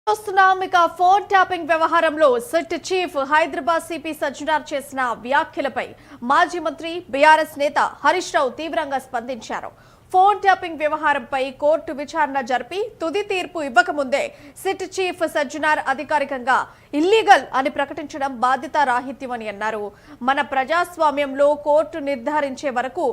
చూస్తున్నాం ఇక phone tapping వ్యవహారంలో SIT chief Hyderabad CP Sajjanar చేసిన వ్యాఖ్యలపై మాజీ మంత్రి బీఆర్ఎస్ నేత హరీష్ రావు తీవ్రంగా స్పందించారు. ఫోన్ ట్యాపింగ్ వ్యవహారంపై కోర్టు విచారణ జరిపి తుది తీర్పు ఇవ్వకముందే సిట్ చీఫ్ సజ్జనార్ అధికారికంగా ఇల్లీగల్ అని ప్రకటించడం బాధ్యతారాహిత్యమని అన్నారు. మన ప్రజాస్వామ్యంలో కోర్టు నిర్ధారించే వరకు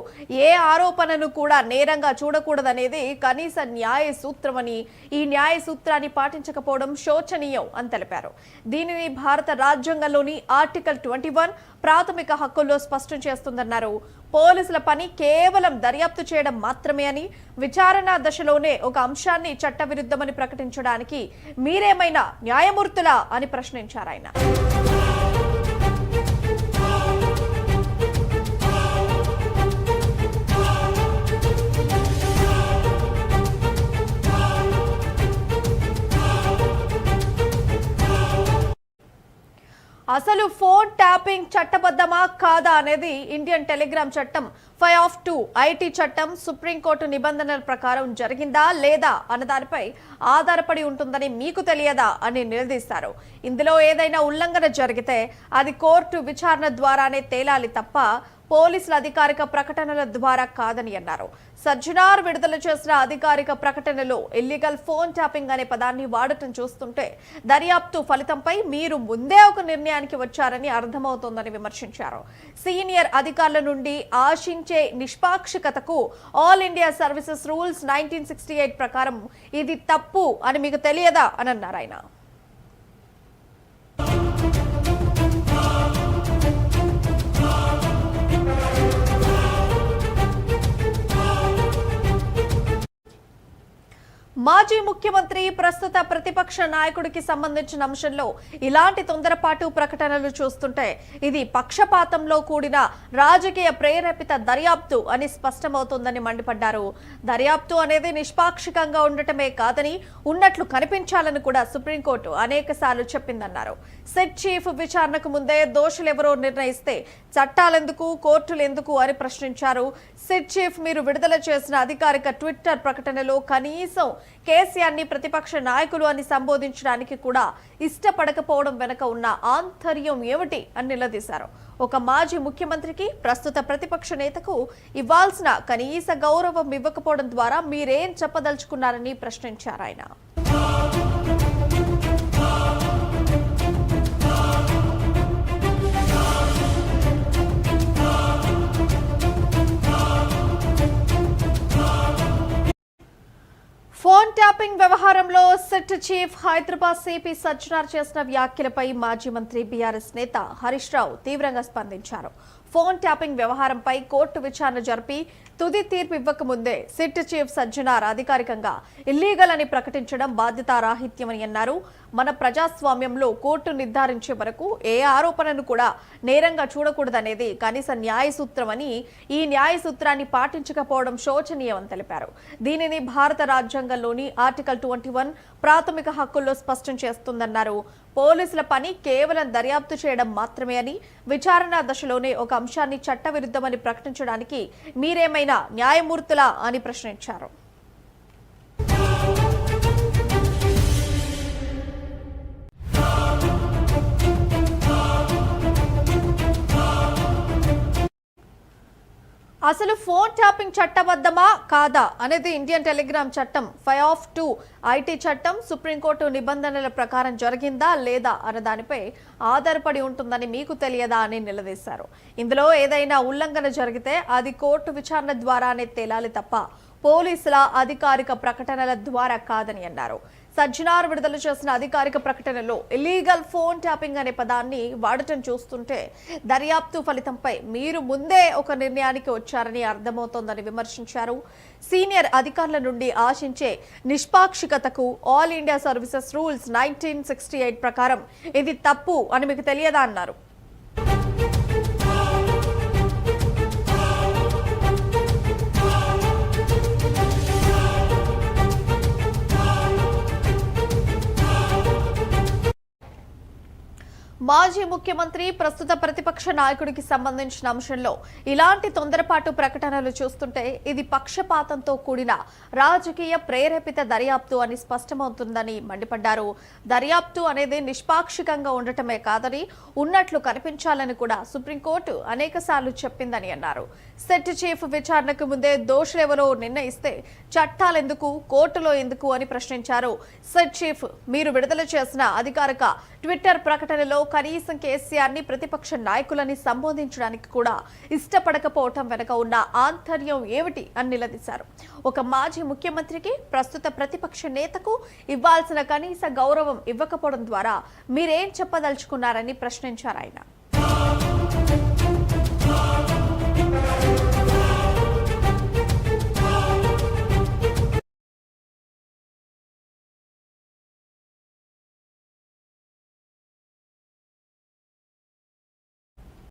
ఏ ఆరోపణను కూడా నేరంగా చూడకూడదనేది కనీస న్యాయ సూత్రమని, ఈ న్యాయ సూత్రాన్ని పాటించకపోవడం శోచనీయం అని తెలిపారు. దీనిని భారత రాజ్యాంగంలోని ఆర్టికల్ 21 ప్రాథమిక హక్కుల్లో స్పష్టం చేస్తుందన్నారు. పోలీసుల పని కేవలం దర్యాప్తు చేయడం మాత్రమే అని, విచారణ దశలోనే ఒక అంశాన్ని చట్టవిరుద్ధమని ప్రకటించడానికి మీరేమైనా న్యాయమూర్తులా అని ప్రశ్నించారు ఆయన. అసలు ఫోన్ ట్యాపింగ్ చట్టబద్ధమా కాదా అనేది ఇండియన్ టెలిగ్రామ్ చట్టం 5(2) ఐటీ చట్టం సుప్రీంకోర్టు నిబంధనల ప్రకారం జరిగిందా లేదా అన్నదానిపై ఆధారపడి ఉంటుందని మీకు తెలియదా అని నిలదీశారు. ఇందులో ఏదైనా ఉల్లంఘన జరిగితే అది కోర్టు విచారణ ద్వారానే తేలాలి తప్ప పోలీసుల అధికారిక ప్రకటనల ద్వారా కాదని అన్నారు. సజ్జనార్ విడుదల చేసిన అధికారిక ప్రకటనలో ఇల్లీగల్ ఫోన్ ట్యాపింగ్ అనే పదాన్ని వాడటం చూస్తుంటే దర్యాప్తు ఫలితంపై మీరు ముందే ఒక నిర్ణయానికి వచ్చారని అర్థమవుతోందని విమర్శించారు. సీనియర్ అధికారుల నుండి ఆశించే నిష్పాక్షికతకు ఆల్ ఇండియా సర్వీసెస్ రూల్స్ 1968 ప్రకారం ఇది తప్పు అని మీకు తెలియదా అని అన్నారు ఆయన. మాజీ ముఖ్యమంత్రి ప్రస్తుత ప్రతిపక్ష నాయకుడికి సంబంధించిన అంశంలో ఇలాంటి తొందరపాటు ప్రకటనలు చూస్తుంటే ఇది పక్షపాతంలో కూడిన రాజకీయ ప్రేరేపిత దర్యాప్తు అని స్పష్టమవుతోందని మండిపడ్డారు. దర్యాప్తు అనేది నిష్పాక్షికంగా ఉండటమే కాదని ఉన్నట్లు కనిపించాలని కూడా సుప్రీంకోర్టు అనేకసార్లు చెప్పిందన్నారు. సిట్ చీఫ్ విచారణకు ముందే దోషులెవరో నిర్ణయిస్తే చట్టాలెందుకు, కోర్టులెందుకు అని ప్రశ్నించారు. సిట్ చీఫ్ మీరు విడుదల చేసిన అధికారిక ట్విట్టర్ ప్రకటనలో కనీసం కేసీఆర్ని ప్రతిపక్ష నాయకులు అని సంబోధించడానికి కూడా ఇష్టపడకపోవడం వెనుక ఉన్న ఆంతర్యం ఏమిటి అని నిలదీశారు. ఒక మాజీ ముఖ్యమంత్రికి, ప్రస్తుత ప్రతిపక్ష నేతకు ఇవ్వాల్సిన కనీస గౌరవం ఇవ్వకపోవడం ద్వారా మీరేం చెప్పదలుచుకున్నారని ప్రశ్నించారు ఆయన. ఫోన్ ట్యాపింగ్ వ్యవహారంలో SIT chief Hyderabad CP Sajjanar చేసిన వ్యాఖ్యలపై మాజీ మంత్రి బీఆర్ఎస్ నేత హరీష్ రావు తీవ్రంగా స్పందించారు. ఫోన్ ట్యాపింగ్ వ్యవహారంపై కోర్టు విచారణ జరిపి తుది తీర్పు ఇవ్వకముందే సిట్ చీఫ్ సజ్జనార్ అధికారికంగా ఇల్లీగల్ అని ప్రకటించడం బాధ్యతారాహిత్యమని అన్నారు. మన ప్రజాస్వామ్యంలో కోర్టు నిర్ధారించే వరకు ఏ ఆరోపణను కూడా నేరంగా చూడకూడదనేది కనీస న్యాయ సూత్రమని, ఈ న్యాయ సూత్రాన్ని పాటించకపోవడం శోచనీయమని తెలిపారు. దీనిని భారత రాజ్యాంగంలోని ఆర్టికల్ 21 ప్రాథమిక హక్కుల్లో స్పష్టం చేస్తుందన్నారు. పోలీసుల పని కేవలం దర్యాప్తు చేయడం మాత్రమే అని, విచారణ దశలోనే ఒక అంశాన్ని చట్టవిరుద్ధమని ప్రకటించడానికి మీరేమైనా న్యాయమూర్తులా అని ప్రశ్నించారు. అసలు ఫోన్ ట్యాపింగ్ చట్టబద్ధమా కాదా అనేది ఇండియన్ టెలిగ్రామ్ చట్టం 5(2) ఐటీ చట్టం సుప్రీంకోర్టు నిబంధనల ప్రకారం జరిగిందా లేదా అన్న దానిపై ఆధారపడి ఉంటుందని మీకు తెలియదా అని నిలదీశారు. ఇందులో ఏదైనా ఉల్లంఘన జరిగితే అది కోర్టు విచారణ ద్వారానే తేలాలి తప్ప పోలీసుల అధికారిక ప్రకటనల ద్వారా కాదని అన్నారు. సజ్జనార్ విడుదల చేసిన అధికారిక ప్రకటనలో ఇల్లీగల్ ఫోన్ ట్యాపింగ్ అనే పదాన్ని వాడటం చూస్తుంటే దర్యాప్తు ఫలితంపై మీరు ముందే ఒక నిర్ణయానికి వచ్చారని అర్థమవుతోందని విమర్శించారు. సీనియర్ అధికారుల నుండి ఆశించే నిష్పాక్షికతకు ఆల్ ఇండియా సర్వీసెస్ రూల్స్ 1968 ప్రకారం ఇది తప్పు అని మీకు తెలియదా అన్నారు. మాజీ ముఖ్యమంత్రి ప్రస్తుత ప్రతిపక్ష నాయకుడికి సంబంధించిన అంశంలో ఇలాంటి తొందరపాటు ప్రకటనలు చూస్తుంటే ఇది పక్షపాతంతో కూడిన రాజకీయ ప్రేరేపిత దర్యాప్తు అని స్పష్టమవుతుందని మండిపడ్డారు. దర్యాప్తు అనేది నిష్పాక్షికంగా ఉండటమే కాదని ఉన్నట్లు కనిపించాలని కూడా సుప్రీంకోర్టు అనేకసార్లు చెప్పిందని అన్నారు. సెట్ చీఫ్ విచారణకు ముందే దోషులెవరో నిర్ణయిస్తే చట్టాలెందుకు, కోర్టులో ఎందుకు అని ప్రశ్నించారు. సెట్ చీఫ్ మీరు విడుదల చేసిన అధికారిక ట్విట్టర్ ప్రకటనలో కనీసం కేసీఆర్ ని ప్రతిపక్ష నాయకులని సంబోధించడానికి కూడా ఇష్టపడకపోవటం వెనుక ఉన్న ఆంతర్యం ఏమిటి అని నిలదీశారు. ఒక మాజీ ముఖ్యమంత్రికి ప్రస్తుత ప్రతిపక్ష నేతకు ఇవ్వాల్సిన కనీస గౌరవం ఇవ్వకపోవడం ద్వారా మీరేం చెప్పదలుచుకున్నారని ప్రశ్నించారు ఆయన.